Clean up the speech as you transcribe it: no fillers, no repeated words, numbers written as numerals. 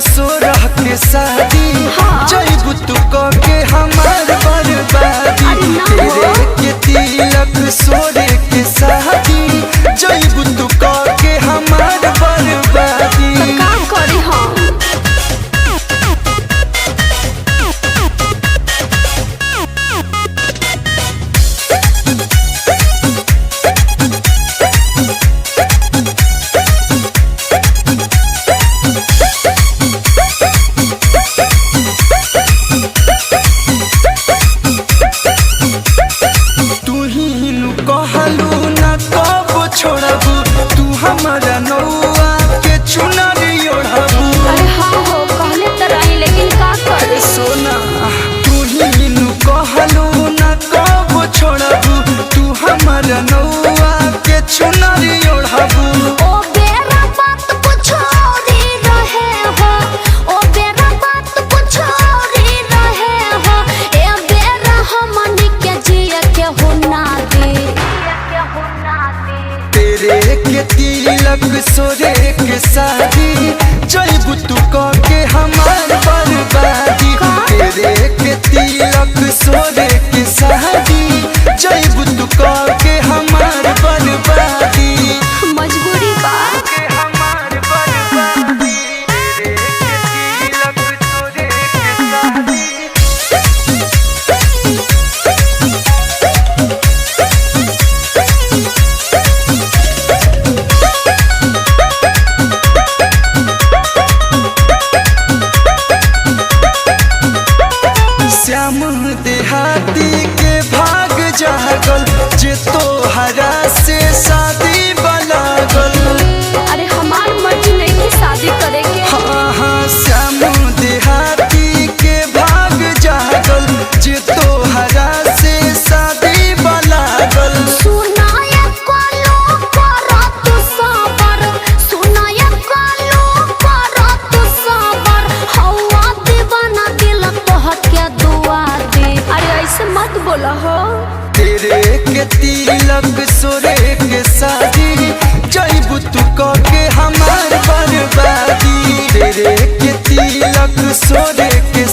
सोरह के शादी जइबू तू के हमार बर्बादी। तेरे के तिलक सोरे के शादी जइबू तू के हमार बर्बादी। काम करी हम कहलू न कब छोड़बू तू हमारा नौआ के चुनरी ओढ़बू। अरे हाँ हो कहले तो रही लेकिन का करे सोना तू ही कहलू न कब छोड़बू तू हमारा नौआ के चुनरी ओढ़बू। ओ बेरा बात कुछ और ही रहे हो, ओ बेरा बात कुछ और ही रहे हो। ए बेरा हमनी के जिया के हो ना दे। तेरे के तिलक सोरे के शादी जइबू तू के हमार बर्बादी। तेरे के तिलक सोरे के शादी जइबू तू के हमार बर्बादी। मजबूरी बा हमार बर्बादी। तेरे के तिलक सोरे के शादी श्याम देहाती के भाग जागल जे तोहरा से शादी बलागल। अरे हमार मर्जी नहीं की शादी करे के। हाँ हाँ श्याम देहाती के भाग जागल जे तोहरा से शादी बलागल। सुनाया कालो करत सबर, सुनाया कालो करत सबर। हवा दीवाना दिल तोहर के दुआ दे। अरे ऐसे मत बोला हो। तेरे के तिलक सोरे के शादी जइबू तू के हमार बर्बादी। तेरे के तिलक सोरे के